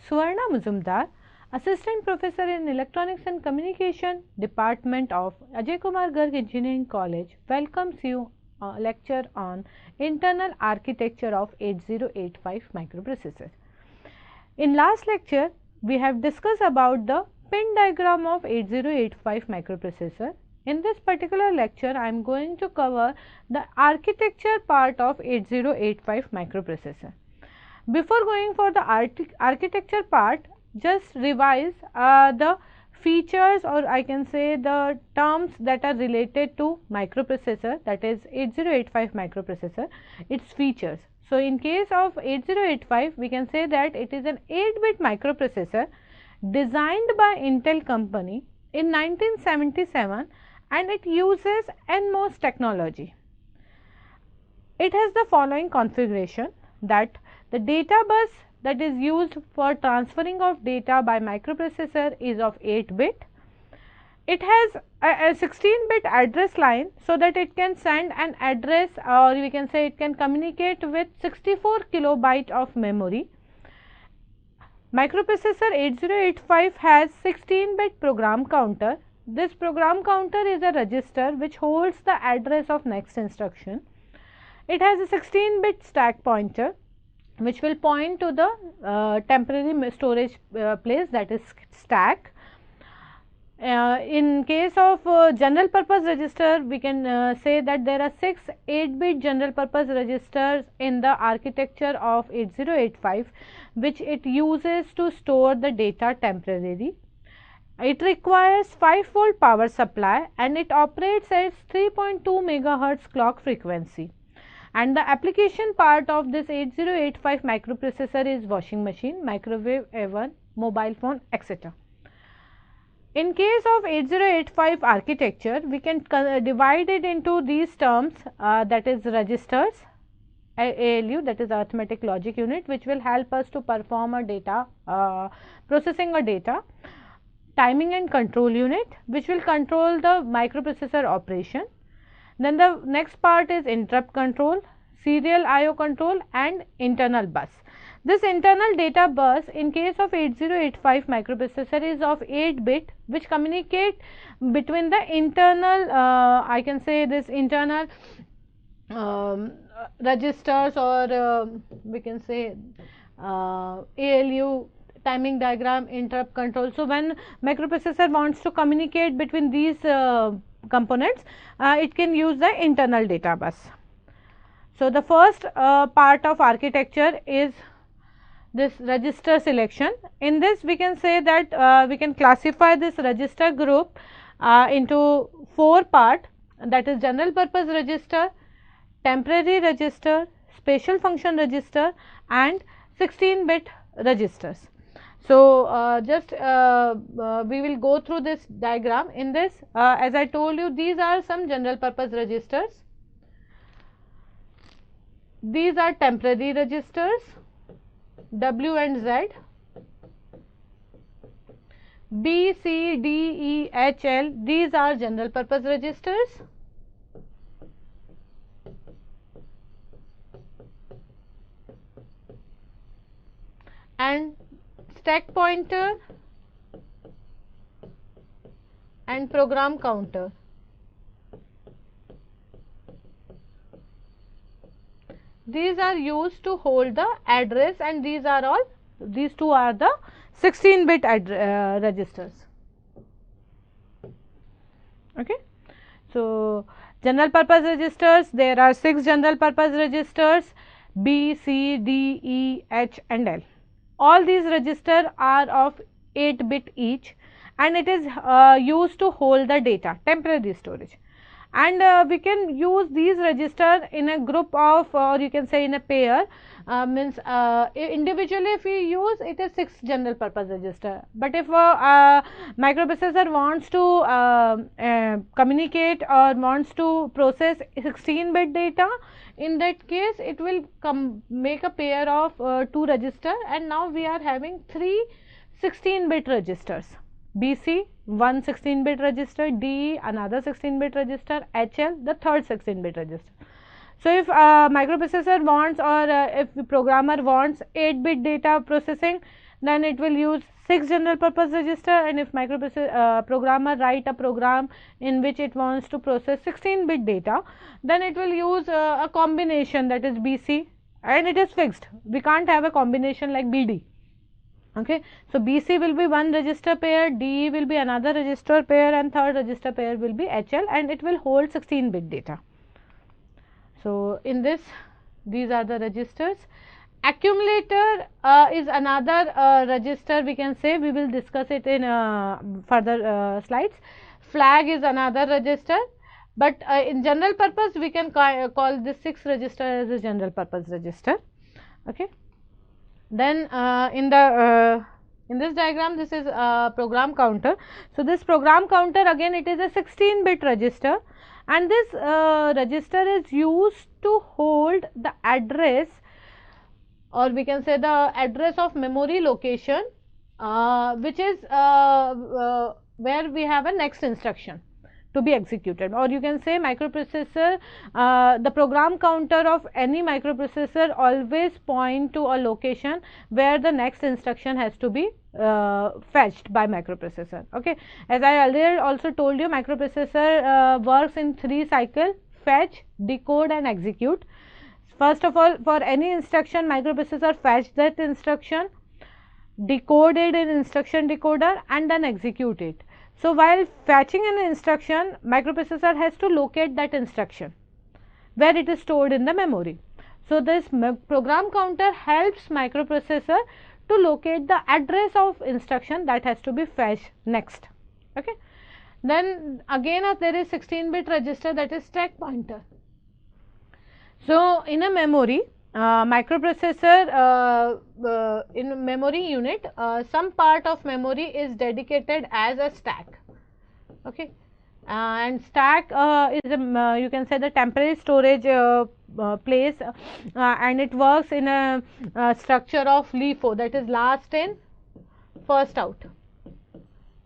Suvarna Mujumdar, Assistant Professor in Electronics and Communication, Department of Ajay Kumar Garg Engineering College, welcomes you lecture on Internal Architecture of 8085 Microprocessor. In last lecture, we have discussed about the pin diagram of 8085 microprocessor. In this particular lecture, I am going to cover the architecture part of 8085 microprocessor. Before going for the architecture part, just revise the features, or I can say the terms that are related to microprocessor, that is 8085 microprocessor, its features. So, in case of 8085, we can say that it is an 8-bit microprocessor designed by Intel company in 1977 and it uses NMOS technology. It has the following configuration, that the data bus that is used for transferring of data by microprocessor is of 8-bit. It has a 16-bit address line, so that it can send an address, or we can say it can communicate with 64 kilobyte of memory. Microprocessor 8085 has 16-bit program counter. This program counter is a register which holds the address of next instruction. It has a 16-bit stack pointer which will point to the temporary storage place, that is stack. In case of general purpose register, we can say that there are 6 8-bit general purpose registers in the architecture of 8085 which it uses to store the data temporarily. It requires 5-volt power supply and it operates at 3.2 megahertz clock frequency. And the application part of this 8085 microprocessor is washing machine, microwave, oven, mobile phone, etc. In case of 8085 architecture, we can divide it into these terms, that is registers, ALU, that is arithmetic logic unit, which will help us to perform a data, processing a data, timing and control unit, which will control the microprocessor operation. Then the next part is interrupt control, serial IO control and internal bus. This internal data bus in case of 8085 microprocessor is of 8-bit, which communicate between the internal, I can say this internal registers, or we can say ALU, timing diagram, interrupt control. So, when microprocessor wants to communicate between these components, it can use the internal data bus. So, the first part of architecture is this register selection. In this, we can say that we can classify this register group into 4 parts, that is general purpose register, temporary register, special function register and 16-bit registers. So, just we will go through this diagram. In this, as I told you, these are some general purpose registers, these are temporary registers W and Z, B, C, D, E, H, L, these are general purpose registers. And stack pointer and program counter. These are used to hold the address, and these are all, these two are the 16-bit registers. Okay. So, general purpose registers, there are 6 general purpose registers, B, C, D, E, H and L. All these registers are of 8-bit each and it is used to hold the data, temporary storage. And we can use these registers in a group of, or you can say in a pair, means individually if we use it is 6 general purpose register. But if a microprocessor wants to communicate or wants to process 16-bit data, in that case it will make a pair of 2 registers, and now we are having 3 16-bit registers. BC, one 16-bit register, DE another 16-bit register, HL the third 16-bit register. So, if microprocessor wants, or if the programmer wants 8-bit data processing, then it will use 6 general purpose register, and if microprocessor programmer write a program in which it wants to process 16-bit data, then it will use a combination, that is BC, and it is fixed. We can't have a combination like BD. Okay, so BC will be one register pair, DE will be another register pair, and third register pair will be HL, and it will hold 16-bit data. So in this, these are the registers. Accumulator is another register, we can say. We will discuss it in further slides. Flag is another register, but in general purpose we can call this 6 register as a general purpose register. Okay. Then in this diagram, this is a program counter. So this program counter, again it is a 16-bit register, and this register is used to hold the address, or we can say the address of memory location, which is where we have a next instruction to be executed, or you can say microprocessor, the program counter of any microprocessor always point to a location where the next instruction has to be fetched by microprocessor. Okay, as I earlier also told you, microprocessor works in 3 cycles: fetch, decode and execute. First of all, for any instruction, microprocessor fetch that instruction, decode it in instruction decoder, and then execute it. So while fetching an instruction, microprocessor has to locate that instruction where it is stored in the memory. So this program counter helps microprocessor to locate the address of instruction that has to be fetched next. Okay. Then again there is 16-bit register, that is stack pointer. So in a memory, microprocessor in memory unit, some part of memory is dedicated as a stack. Okay, and stack is a, you can say, the temporary storage place, and it works in a structure of LIFO, that is last in first out.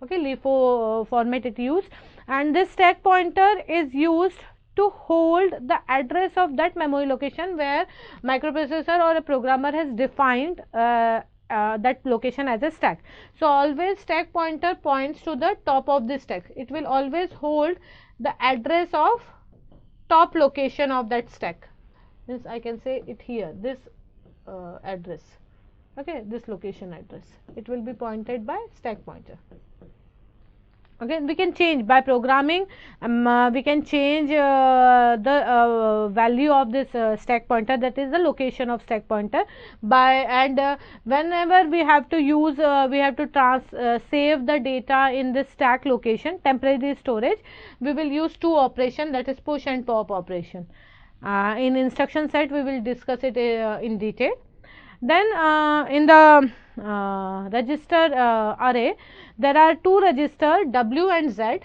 Okay, LIFO format it used, and this stack pointer is used to hold the address of that memory location where microprocessor or a programmer has defined that location as a stack. So always stack pointer points to the top of the stack. It will always hold the address of top location of that stack. Means I can say it here, this address. Okay, this location address. It will be pointed by stack pointer. Okay, we can change by programming, we can change the value of this stack pointer, that is the location of stack pointer, by, and whenever we have to use, we have to save the data in this stack location, temporary storage, we will use 2 operation, that is push and pop operation. In instruction set we will discuss it in detail. Then in the register array, there are 2 registers, W and Z.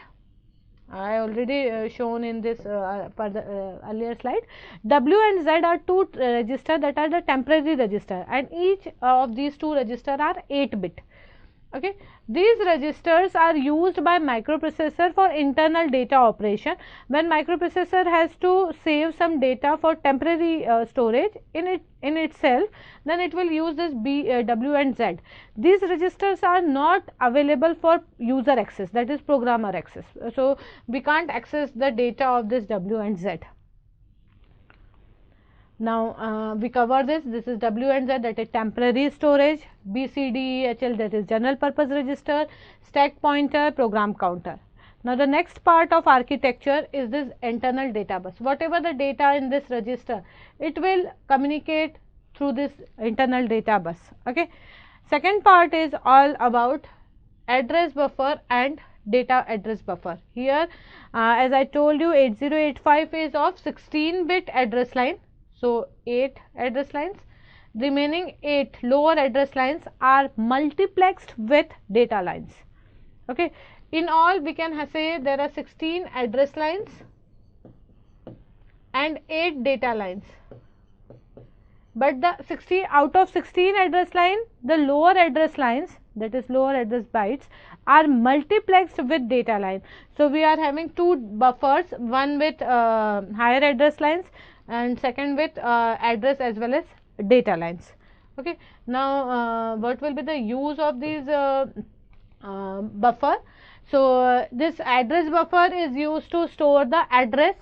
I already shown in this earlier slide. W and Z are 2 registers that are the temporary register, and each of these 2 registers are 8-bit. Okay, these registers are used by microprocessor for internal data operation. When microprocessor has to save some data for temporary storage in itself, then it will use this W and Z. These registers are not available for user access, that is programmer access. So we can't access the data of this W and Z. Now we cover this. This is W and Z, that is temporary storage, BCDEHL, that is general purpose register, stack pointer, program counter. Now the next part of architecture is this internal data bus. Whatever the data in this register, it will communicate through this internal data bus. Okay. Second part is all about address buffer and data address buffer. Here as I told you, 8085 is of 16-bit address line. So 8 address lines, remaining 8 lower address lines are multiplexed with data lines. Okay. In all, we can say there are 16 address lines and 8 data lines. But the 60 out of 16 address line, the lower address lines, that is lower address bytes, are multiplexed with data line. So we are having 2 buffers, one with higher address lines and second with address as well as data lines. Okay. Now what will be the use of these buffer? So this address buffer is used to store the address.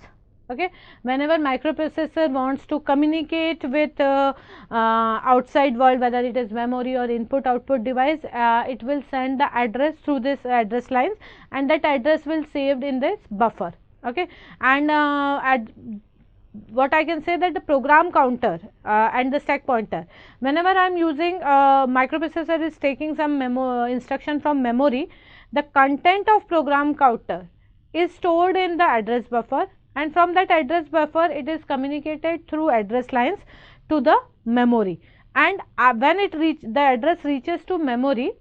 Okay, whenever microprocessor wants to communicate with outside world, whether it is memory or input output device, it will send the address through this address lines, and that address will saved in this buffer. Okay, and what I can say that the program counter and the stack pointer, whenever I am using microprocessor is taking some instruction from memory, the content of program counter is stored in the address buffer, and from that address buffer it is communicated through address lines to the memory, and when the address reaches to memory,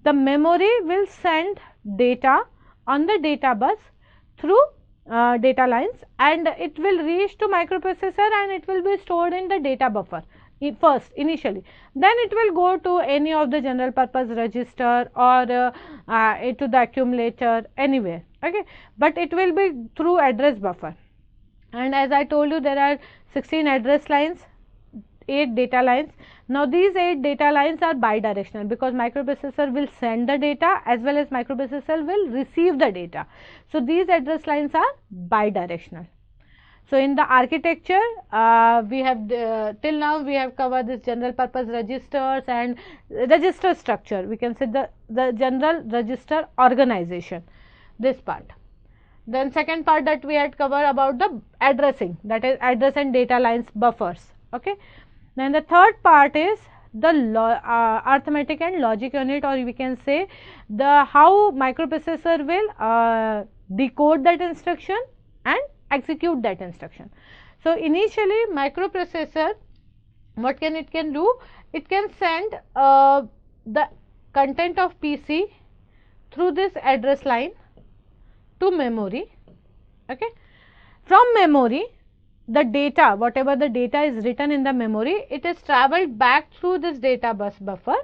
the memory will send data on the data bus through data lines, and it will reach to microprocessor and it will be stored in the data buffer first initially, then it will go to any of the general purpose register or to the accumulator anywhere. Okay, but it will be through address buffer, and as I told you, there are 16 address lines, 8 data lines. Now these 8 data lines are bidirectional, because microprocessor will send the data as well as microprocessor will receive the data. So these address lines are bidirectional. So in the architecture, we have till now we have covered this general purpose registers and register structure. We can say the general register organization, this part. Then second part that we had covered about the addressing, that is address and data lines buffers. Okay. Then the third part is the arithmetic and logic unit, or we can say the how microprocessor will decode that instruction and execute that instruction. So initially microprocessor, what it can do? It can send the content of PC through this address line to memory. Okay. From memory, the data, whatever the data is written in the memory, it is travelled back through this data bus buffer,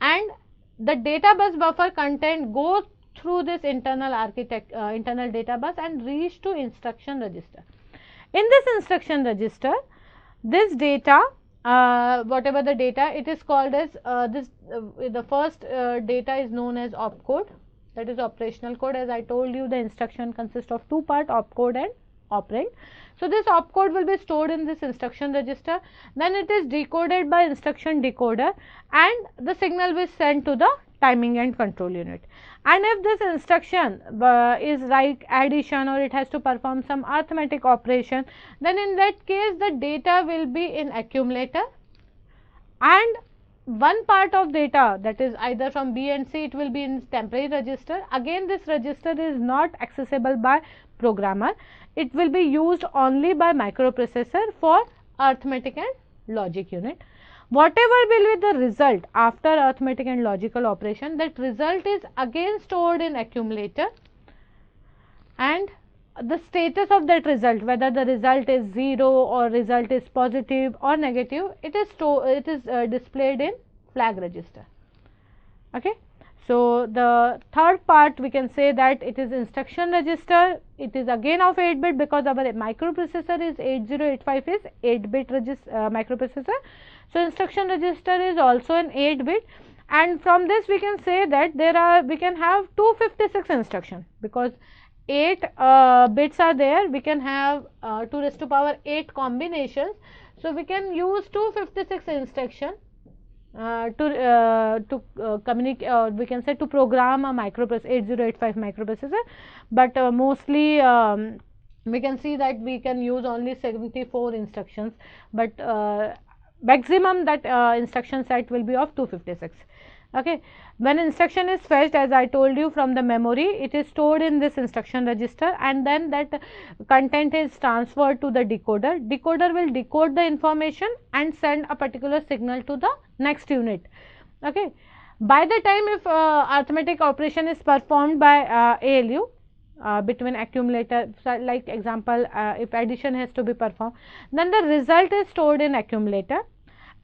and the data bus buffer content goes through this internal data bus and reach to instruction register. In this instruction register, this data, whatever the data, it is called as the first data is known as opcode, that is operational code. As I told you, the instruction consists of two parts, opcode and operand. So this opcode will be stored in this instruction register, then it is decoded by instruction decoder, and the signal will sent to the timing and control unit. And if this instruction is like addition, or it has to perform some arithmetic operation, then in that case the data will be in accumulator, and one part of data, that is either from B and C, it will be in temporary register. Again, this register is not accessible by programmer, it will be used only by microprocessor for arithmetic and logic unit. Whatever will be the result after arithmetic and logical operation, that result is again stored in accumulator, and the status of that result, whether the result is 0 or result is positive or negative, it is displayed in flag register. Okay. So the third part, we can say that it is instruction register. It is again of 8-bit, because our microprocessor is 8085 is 8-bit microprocessor. So instruction register is also an 8-bit, and from this we can say that we can have 256 instruction, because 8 bits are there. We can have 2 raised to power 8 combinations. So we can use 256 instruction to communicate, we can say to program a 8085 microprocessor, but mostly we can see that we can use only 74 instructions, but maximum that instruction set will be of 256. Okay. When instruction is fetched, as I told you, from the memory, it is stored in this instruction register, and then that content is transferred to the decoder. Decoder will decode the information and send a particular signal to the next unit. Okay. By the time if arithmetic operation is performed by ALU between accumulator, like example, if addition has to be performed, then the result is stored in accumulator,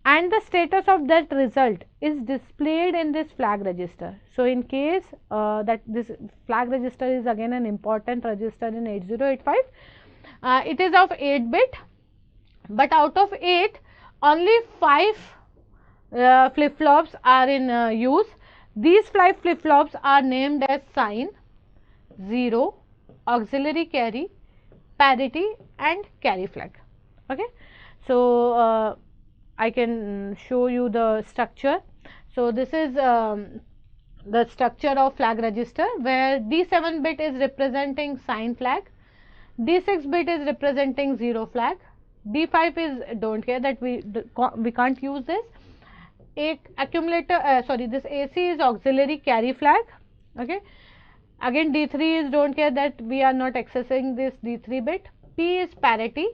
and the status of that result is displayed in this flag register. So in case that this flag register is again an important register in 8085, it is of 8-bit, but out of 8 only 5 flip-flops are in use. These 5 flip-flops are named as sign, 0, auxiliary carry, parity and carry flag. Okay. So, I can show you the structure. So, this is the structure of flag register, where D7 bit is representing sign flag, D6 bit is representing 0 flag, D5 is don't care, that we can't use this. Accumulator, this AC is auxiliary carry flag. Okay. Again D3 is don't care, that we are not accessing this D3 bit. P is parity,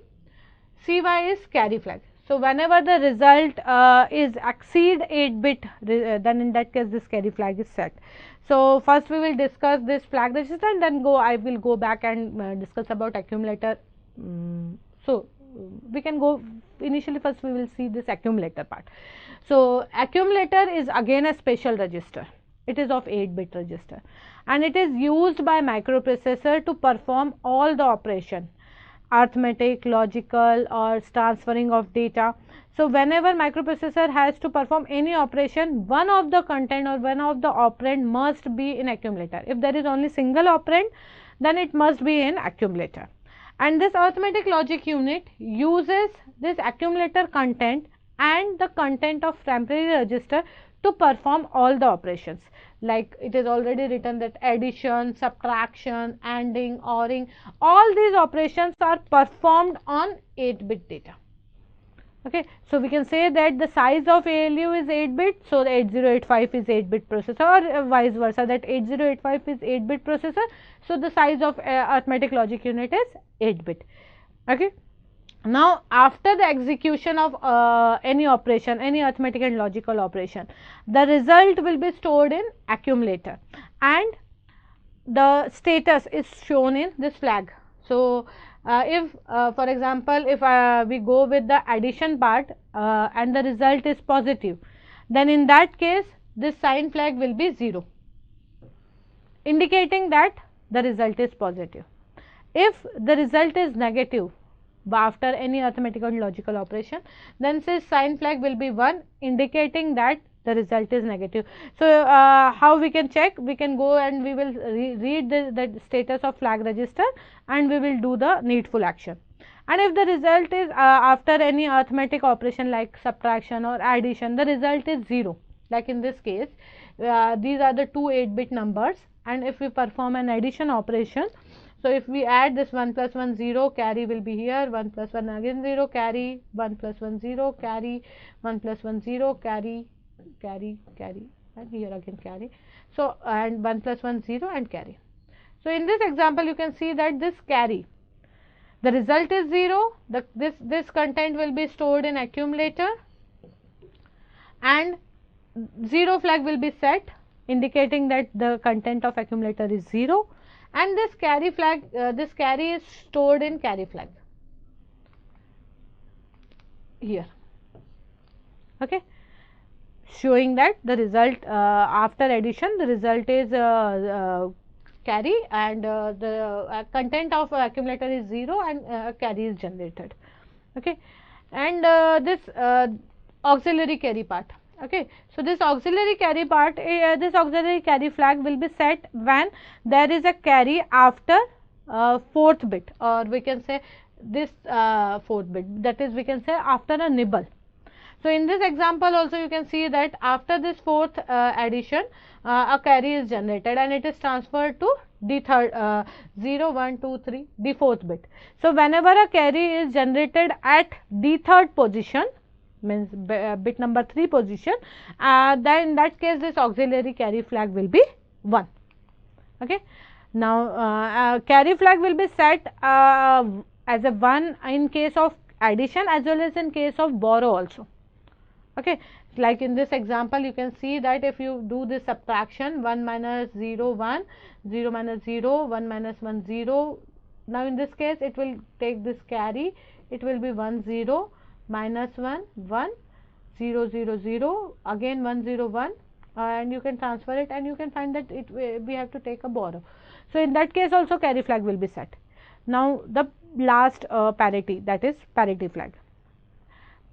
CY is carry flag. So, whenever the result is exceed 8 bit, then in that case this carry flag is set. So, first we will discuss this flag register, and then I will go back and discuss about accumulator. So, we can go initially, first we will see this accumulator part. So, accumulator is again a special register. It is of 8 bit register, and it is used by microprocessor to perform all the operation, arithmetic, logical or transferring of data. So, whenever microprocessor has to perform any operation, one of the content or one of the operand must be in accumulator. If there is only single operand, then it must be in accumulator. And this arithmetic logic unit uses this accumulator content and the content of temporary register to perform all the operations. Like it is already written that addition, subtraction, ANDing, ORing, all these operations are performed on 8 bit data. Okay. So, we can say that the size of ALU is 8 bit, so the 8085 is 8 bit processor, or vice versa, that 8085 is 8 bit processor. So, the size of arithmetic logic unit is 8 bit. Okay. Now, after the execution of any operation, any arithmetic and logical operation, the result will be stored in accumulator, and the status is shown in this flag. So, if for example, if we go with the addition part and the result is positive, then in that case this sign flag will be 0, indicating that the result is positive. If the result is negative after any arithmetic and logical operation, then this sign flag will be 1, indicating that the result is negative. So, how we can check? We can go and we will read the status of flag register, and we will do the needful action. And if the result is after any arithmetic operation like subtraction or addition, the result is 0, like in this case, these are the two 8 bit numbers, and if we perform an addition operation, so if we add this 1 plus 1 0, carry will be here, 1 plus 1 again 0, carry, 1 plus 1 0, carry, 1 plus 1 0, carry, carry, carry, and here again carry. So, and 1 plus 1 0 and carry. So, in this example you can see that this carry, the result is 0, this content will be stored in accumulator, and 0 flag will be set, indicating that the content of accumulator is 0, and this carry flag, this carry is stored in carry flag here. Okay. Showing that the result after addition, the result is carry, and the content of accumulator is 0, and carry is generated. Okay. And this auxiliary carry part. Okay. So, this auxiliary carry part, this auxiliary carry flag will be set when there is a carry after 4th bit, or we can say this 4th bit, that is we can say after a nibble. So, in this example also you can see that after this 4th addition, a carry is generated, and it is transferred to D3, 0, 1, 2, 3, D4th bit. So, whenever a carry is generated at D3rd position, means bit number 3 position, then in that case this auxiliary carry flag will be 1. Okay. Now, carry flag will be set as a 1 in case of addition as well as in case of borrow also. Okay. Like in this example you can see that if you do this subtraction, 1 minus 0 1, 0 minus 0, 1 minus 1 0. Now, in this case it will take this carry, it will be 1 0, minus 1 1, 0 0 0, again 1 0 1, and you can transfer it, and you can find that we have to take a borrow. So, in that case also carry flag will be set. Now, the last parity, that is parity flag.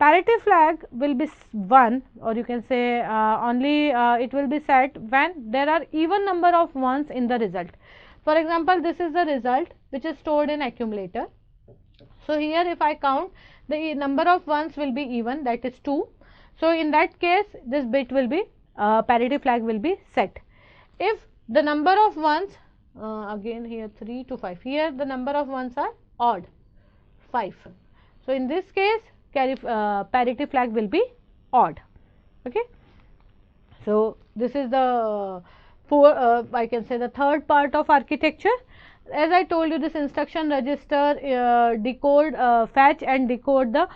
Parity flag will be 1, or you can say only it will be set when there are even number of ones in the result. For example, this is the result which is stored in accumulator. So here if I count, the number of ones will be even, that is 2. So in that case this bit will be parity flag will be set. If the number of ones again here 3 to 5, here the number of ones are odd 5. So in this case parity flag will be odd. Okay. So this is the I can say the third part of architecture. As I told you, this instruction register decode, fetch and decode the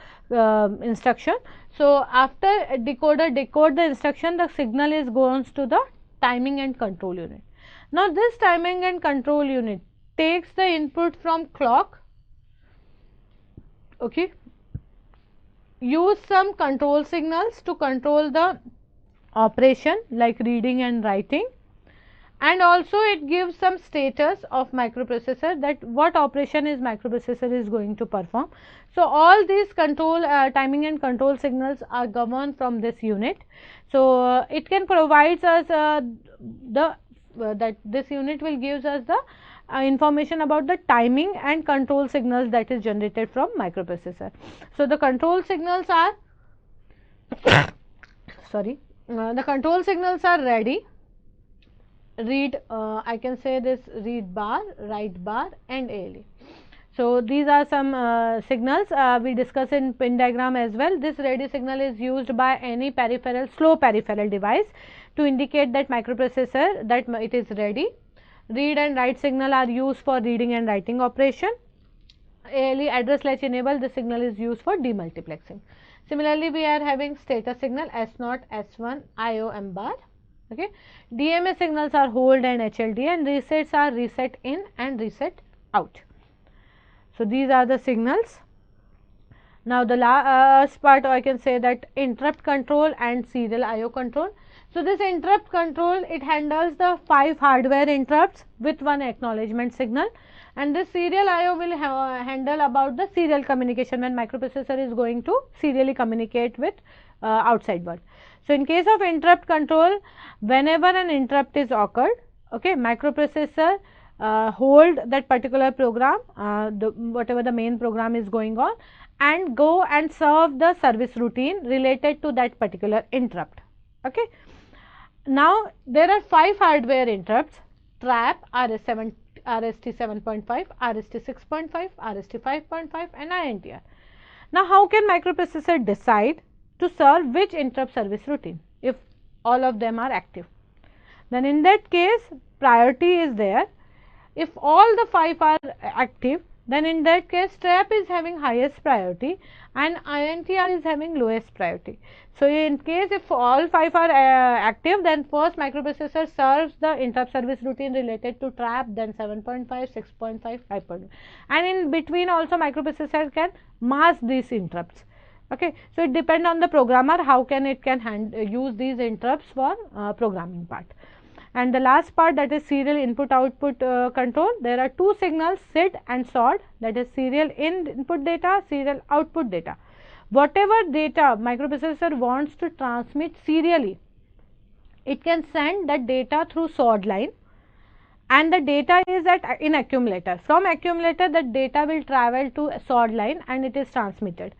instruction. So after decoder decode the instruction, the signal is goes to the timing and control unit. Now this timing and control unit takes the input from clock, okay, use some control signals to control the operation like reading and writing, and also it gives some status of microprocessor, that what operation is microprocessor is going to perform. So all these control timing and control signals are governed from this unit. So it can provides us that this unit will gives us the information about the timing and control signals that is generated from microprocessor. So the control signals are sorry, the control signals are ready, read, I can say this read bar, write bar and ALE. So these are some signals we discuss in pin diagram as well. This ready signal is used by any peripheral, slow peripheral device to indicate that microprocessor that it is ready. Read and write signal are used for reading and writing operation. ALE, address latch enable, the signal is used for demultiplexing. Similarly, we are having status signal S0, S1, IO M bar. Okay. DMA signals are hold and HLD, and resets are reset in and reset out. So these are the signals. Now the last part I can say that interrupt control and serial IO control. So this interrupt control, it handles the 5 hardware interrupts with 1 acknowledgement signal, and this serial IO will handle about the serial communication when microprocessor is going to serially communicate with outside world. So in case of interrupt control, whenever an interrupt is occurred, okay, microprocessor hold that particular program, whatever the main program is going on, and go and serve the service routine related to that particular interrupt. Okay. Now there are 5 hardware interrupts: trap, RST 7.5, RST 6.5, RST 5.5 and INTR. Now how can microprocessor decide to serve which interrupt service routine if all of them are active? Then in that case priority is there. If all the 5 are active, then in that case trap is having highest priority and INTR is having lowest priority. So in case if all 5 are active, then first microprocessor serves the interrupt service routine related to trap, then 7.5, 6.5, 5.5, and in between also microprocessor can mask these interrupts. Okay. So it depends on the programmer how can it can use these interrupts for programming part. And the last part, that is serial input output control. There are 2 signals, SID and SOD, that is serial input data, serial output data. Whatever data microprocessor wants to transmit serially, it can send that data through SOD line, and the data is in accumulator. From accumulator that data will travel to SOD line and it is transmitted.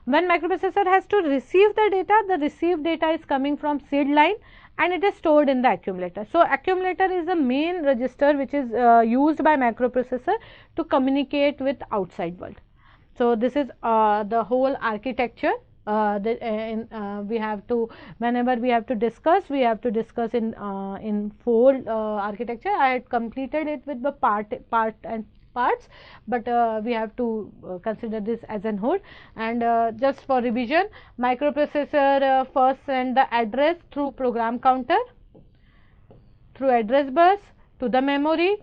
When microprocessor has to receive the data, the received data is coming from SID line and it is stored in the accumulator. So accumulator is the main register which is used by microprocessor to communicate with outside world. So this is the whole architecture. We have to, whenever we have to discuss, we have to discuss in 4 architecture. I had completed it with the parts, but we have to consider this as a whole. And just for revision, microprocessor first send the address through program counter, through address bus to the memory.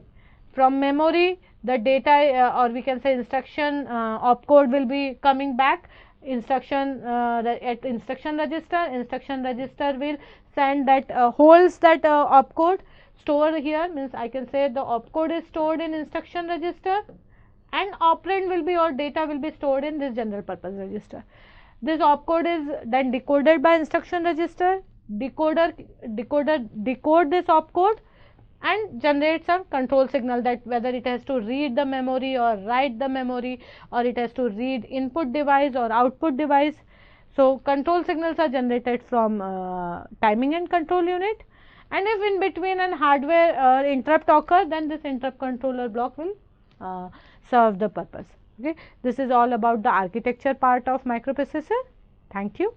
From memory the data or we can say instruction opcode will be coming back. Instruction at instruction register will send that holds that opcode. Store here means I can say the opcode is stored in instruction register, and operand will be or data will be stored in this general purpose register. This opcode is then decoded by instruction register. Decode this opcode and generate some control signal, that whether it has to read the memory or write the memory, or it has to read input device or output device. So control signals are generated from timing and control unit, and if in between an hardware interrupt occur, then this interrupt controller block will serve the purpose. Okay, this is all about the architecture part of microprocessor. Thank you.